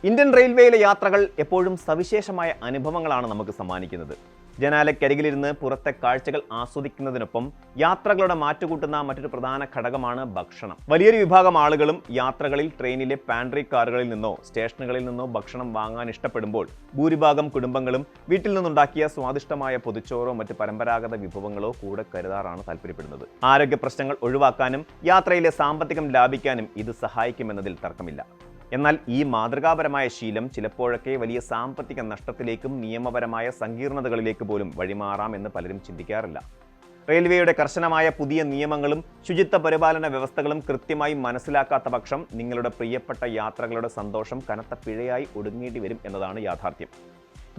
Indian റെയിൽവേയിലെ യാത്രകൾ എപ്പോഴും സവിശേഷമായ അനുഭവങ്ങളാണ് നമുക്ക് സമ്മാനിക്കുന്നത്. ജനാലക്കരികിലിരുന്ന് പുറത്തെ കാഴ്ചകൾ ആസ്വദിക്കുന്നതിനൊപ്പം യാത്രകളുടെ മാറ്റുകൂട്ടുന്ന മറ്റൊരു പ്രധാന ഘടകമാണ് ഭക്ഷണം. വലിയൊരു വിഭാഗം ആളുകളും യാത്രകളിൽ ട്രെയിനിലെ പാൻട്രി കാറുകളിൽ നിന്നോ സ്റ്റേഷനുകളിൽ നിന്നോ ഭക്ഷണം വാങ്ങാൻ ഇഷ്ടപ്പെടുമ്പോൾ ഭൂരിഭാഗം കുടുംബങ്ങളും വീട്ടിൽ നിന്നുണ്ടാക്കിയ സ്വാദിഷ്ടമായ പൊതിച്ചോറോ മറ്റ് പരമ്പരാഗത വിഭവങ്ങളോ കൂടെ കരുതാറാണ് താല്പര്യപ്പെടുന്നത്. ആരോഗ്യ പ്രശ്നങ്ങൾ ഒഴിവാക്കാനും യാത്രയിലെ സാമ്പത്തികം ലാഭിക്കാനും ഇത് സഹായിക്കുമെന്നതിൽ തർക്കമില്ല. എന്നാൽ ഈ മാതൃകാപരമായ ശീലം ചിലപ്പോഴൊക്കെ വലിയ സാമ്പത്തിക നഷ്ടത്തിലേക്കും നിയമപരമായ സങ്കീർണതകളിലേക്ക് പോലും വഴിമാറാം എന്ന് പലരും ചിന്തിക്കാറില്ല. റെയിൽവേയുടെ കർശനമായ പുതിയ നിയമങ്ങളും ശുചിത്വ പരിപാലന വ്യവസ്ഥകളും കൃത്യമായി മനസ്സിലാക്കാത്ത പക്ഷം നിങ്ങളുടെ പ്രിയപ്പെട്ട യാത്രകളുടെ സന്തോഷം കനത്ത പിഴയായി ഒടുങ്ങേണ്ടി വരും എന്നതാണ് യാഥാർത്ഥ്യം.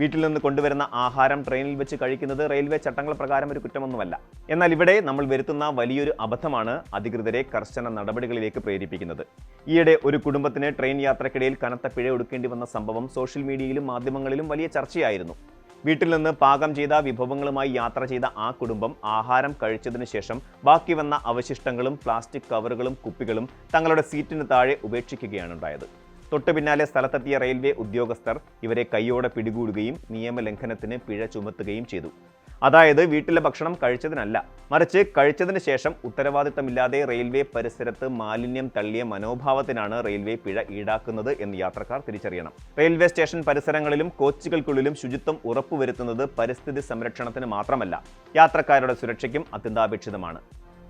വീട്ടിൽ നിന്ന് കൊണ്ടുവരുന്ന ആഹാരം ട്രെയിനിൽ വെച്ച് കഴിക്കുന്നത് റെയിൽവേ ചട്ടങ്ങൾ പ്രകാരം ഒരു കുറ്റമൊന്നുമല്ല. എന്നാൽ ഇവിടെ നമ്മൾ വരുത്തുന്ന വലിയൊരു അബദ്ധമാണ് അധികൃതരെ കർശന നടപടികളിലേക്ക് പ്രേരിപ്പിക്കുന്നത്. ഈയിടെ ഒരു കുടുംബത്തിന് ട്രെയിൻ യാത്രക്കിടയിൽ കനത്ത പിഴ ഒടുക്കേണ്ടി വന്ന സംഭവം സോഷ്യൽ മീഡിയയിലും മാധ്യമങ്ങളിലും വലിയ ചർച്ചയായിരുന്നു. വീട്ടിൽ നിന്ന് പാകം ചെയ്ത വിഭവങ്ങളുമായി യാത്ര ചെയ്ത ആ കുടുംബം ആഹാരം കഴിച്ചതിന് ശേഷം ബാക്കി വന്ന അവശിഷ്ടങ്ങളും പ്ലാസ്റ്റിക് കവറുകളും കുപ്പികളും തങ്ങളുടെ സീറ്റിന് താഴെ ഉപേക്ഷിക്കുകയാണ് ഉണ്ടായത്. തൊട്ടു പിന്നാലെ സ്ഥലത്തെത്തിയ റെയിൽവേ ഉദ്യോഗസ്ഥർ ഇവരെ കൈയോടെ പിടികൂടുകയും നിയമലംഘനത്തിന് പിഴ ചുമത്തുകയും ചെയ്തു. അതായത് വീട്ടിലെ ഭക്ഷണം കഴിച്ചതിനല്ല, മറിച്ച് കഴിച്ചതിന് ശേഷം ഉത്തരവാദിത്തമില്ലാതെ റെയിൽവേ പരിസരത്ത് മാലിന്യം തള്ളിയ മനോഭാവത്തിനാണ് റെയിൽവേ പിഴ ഈടാക്കുന്നത് എന്ന് യാത്രക്കാർ തിരിച്ചറിയണം. റെയിൽവേ സ്റ്റേഷൻ പരിസരങ്ങളിലും കോച്ചുകൾക്കുള്ളിലും ശുചിത്വം ഉറപ്പുവരുത്തുന്നത് പരിസ്ഥിതി സംരക്ഷണത്തിന് മാത്രമല്ല, യാത്രക്കാരുടെ സുരക്ഷയ്ക്കും അത്യന്താപേക്ഷിതമാണ്.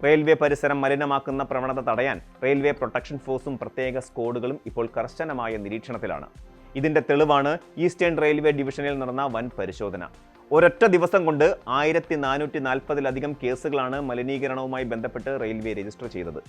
റെയിൽവേ പരിസരം മലിനമാക്കുന്ന പ്രവണത തടയാൻ റെയിൽവേ പ്രൊട്ടക്ഷൻ ഫോഴ്സും പ്രത്യേക സ്ക്വാഡുകളും ഇപ്പോൾ കർശനമായ നിരീക്ഷണത്തിലാണ്. ഇതിന്റെ തെളിവാണ് ഈസ്റ്റേൺ റെയിൽവേ ഡിവിഷനിൽ നടന്ന വൻ പരിശോധന. ഒരൊറ്റ ദിവസം കൊണ്ട് 1440-ലധികം കേസുകളാണ് മലിനീകരണവുമായി ബന്ധപ്പെട്ട് റെയിൽവേ രജിസ്റ്റർ ചെയ്തത്.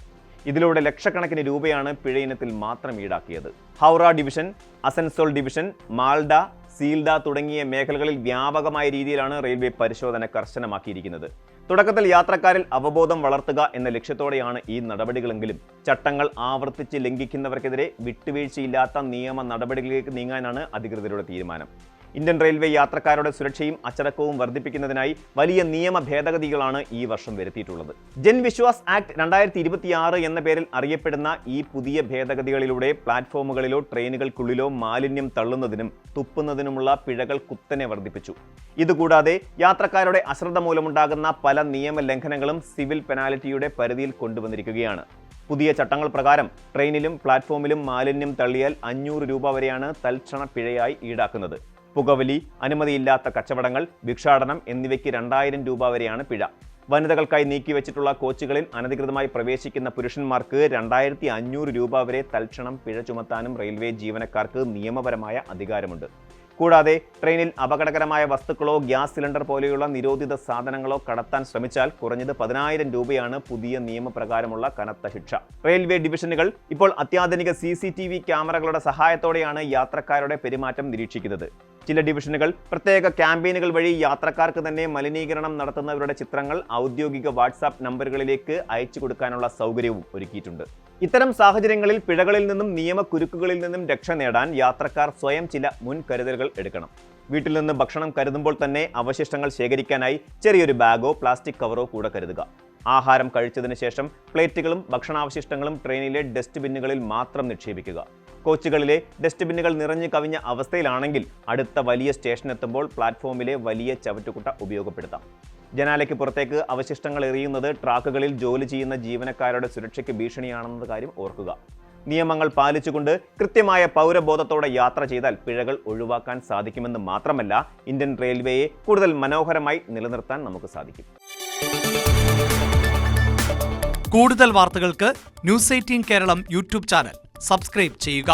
ഇതിലൂടെ ലക്ഷക്കണക്കിന് രൂപയാണ് പിഴ ഇനത്തിൽ മാത്രം ഈടാക്കിയത്. ഹൗറ ഡിവിഷൻ, അസൻസോൾ ഡിവിഷൻ, മാൽഡ, സീൽഡ തുടങ്ങിയ മേഖലകളിൽ വ്യാപകമായ രീതിയിലാണ് റെയിൽവേ പരിശോധന കർശനമാക്കിയിരിക്കുന്നത്. തുടക്കത്തിൽ യാത്രക്കാരിൽ അവബോധം വളർത്തുക എന്ന ലക്ഷ്യത്തോടെയാണ് ഈ നടപടികളെങ്കിലും ചട്ടങ്ങൾ ആവർത്തിച്ച് ലംഘിക്കുന്നവർക്കെതിരെ വിട്ടുവീഴ്ചയില്ലാത്ത നിയമ നടപടികളിലേക്ക് നീങ്ങാനാണ് അധികൃതരുടെ തീരുമാനം. ഇന്ത്യൻ റെയിൽവേ യാത്രക്കാരുടെ സുരക്ഷയും അച്ചടക്കവും വർദ്ധിപ്പിക്കുന്നതിനായി വലിയ നിയമ ഭേദഗതികളാണ് ഈ വർഷം വരുത്തിയിട്ടുള്ളത്. ജൻ വിശ്വാസ് ആക്ട് 2026 എന്ന പേരിൽ അറിയപ്പെടുന്ന ഈ പുതിയ ഭേദഗതികളിലൂടെ പ്ലാറ്റ്ഫോമുകളിലോ ട്രെയിനുകൾക്കുള്ളിലോ മാലിന്യം തള്ളുന്നതിനും തുപ്പുന്നതിനുമുള്ള പിഴകൾ കുത്തനെ വർദ്ധിപ്പിച്ചു. ഇതുകൂടാതെ യാത്രക്കാരുടെ അശ്രദ്ധ മൂലമുണ്ടാകുന്ന പല നിയമ ലംഘനങ്ങളും സിവിൽ പെനാൽറ്റിയുടെ പരിധിയിൽ കൊണ്ടുവന്നിരിക്കുകയാണ്. പുതിയ ചട്ടങ്ങൾ പ്രകാരം ട്രെയിനിലും പ്ലാറ്റ്ഫോമിലും മാലിന്യം തള്ളിയാൽ 500 രൂപ വരെയാണ് തൽക്ഷണ പിഴയായി ഈടാക്കുന്നത്. പുകവലി, അനുമതിയില്ലാത്ത കച്ചവടങ്ങൾ, ഭിക്ഷാടനം എന്നിവയ്ക്ക് 2000 രൂപ വരെയാണ് പിഴ. വനിതകൾക്കായി നീക്കിവെച്ചിട്ടുള്ള കോച്ചുകളിൽ അനധികൃതമായി പ്രവേശിക്കുന്ന പുരുഷന്മാർക്ക് 2500 രൂപ വരെ തൽക്ഷണം പിഴ ചുമത്താനും റെയിൽവേ ജീവനക്കാർക്ക് നിയമപരമായ അധികാരമുണ്ട്. കൂടാതെ ട്രെയിനിൽ അപകടകരമായ വസ്തുക്കളോ ഗ്യാസ് സിലിണ്ടർ പോലെയുള്ള നിരോധിത സാധനങ്ങളോ കടത്താൻ ശ്രമിച്ചാൽ കുറഞ്ഞത് 10,000 രൂപയാണ് പുതിയ നിയമപ്രകാരമുള്ള കനത്ത ശിക്ഷ. റെയിൽവേ ഡിവിഷനുകൾ ഇപ്പോൾ അത്യാധുനിക CCTV ക്യാമറകളുടെ സഹായത്തോടെയാണ് യാത്രക്കാരുടെ പെരുമാറ്റം നിരീക്ഷിക്കുന്നത്. ചില ഡിവിഷനുകൾ പ്രത്യേക ക്യാമ്പയിനുകൾ വഴി യാത്രക്കാർക്ക് തന്നെ മലിനീകരണം നടത്തുന്നവരുടെ ചിത്രങ്ങൾ ഔദ്യോഗിക വാട്സാപ്പ് നമ്പറുകളിലേക്ക് അയച്ചു കൊടുക്കാനുള്ള സൗകര്യവും ഒരുക്കിയിട്ടുണ്ട്. ഇത്തരം സാഹചര്യങ്ങളിൽ പിഴകളിൽ നിന്നും നിയമക്കുരുക്കുകളിൽ നിന്നും രക്ഷ നേടാൻ യാത്രക്കാർ സ്വയം ചില മുൻകരുതലുകൾ എടുക്കണം. വീട്ടിൽ നിന്ന് ഭക്ഷണം കരുതുമ്പോൾ തന്നെ അവശിഷ്ടങ്ങൾ ശേഖരിക്കാനായി ചെറിയൊരു ബാഗോ പ്ലാസ്റ്റിക് കവറോ കൂടെ കരുതുക. ആഹാരം കഴിച്ചതിന് ശേഷം പ്ലേറ്റുകളും ഭക്ഷണാവശിഷ്ടങ്ങളും ട്രെയിനിലെ ഡസ്റ്റ് ബിന്നുകളിൽ മാത്രം നിക്ഷേപിക്കുക. കോച്ചുകളിലെ ഡസ്റ്റ് ബിന്നുകൾ നിറഞ്ഞു കവിഞ്ഞ അവസ്ഥയിലാണെങ്കിൽ അടുത്ത വലിയ സ്റ്റേഷനെത്തുമ്പോൾ പ്ലാറ്റ്ഫോമിലെ വലിയ ചവറ്റുകുട്ട ഉപയോഗപ്പെടുത്താം. ജനാലയ്ക്ക് പുറത്തേക്ക് അവശിഷ്ടങ്ങൾ എറിയുന്നത് ട്രാക്കുകളിൽ ജോലി ചെയ്യുന്ന ജീവനക്കാരുടെ സുരക്ഷയ്ക്ക് ഭീഷണിയാണെന്ന കാര്യം ഓർക്കുക. നിയമങ്ങൾ പാലിച്ചുകൊണ്ട് കൃത്യമായ പൗരബോധത്തോടെ യാത്ര ചെയ്താൽ പിഴകൾ ഒഴിവാക്കാൻ സാധിക്കുമെന്ന് മാത്രമല്ല, ഇന്ത്യൻ റെയിൽവേയെ കൂടുതൽ മനോഹരമായി നിലനിർത്താൻ നമുക്ക് സാധിക്കും. കൂടുതൽ വാർത്തകൾക്ക് news 18 Keralam YouTube channel subscribe ചെയ്യുക.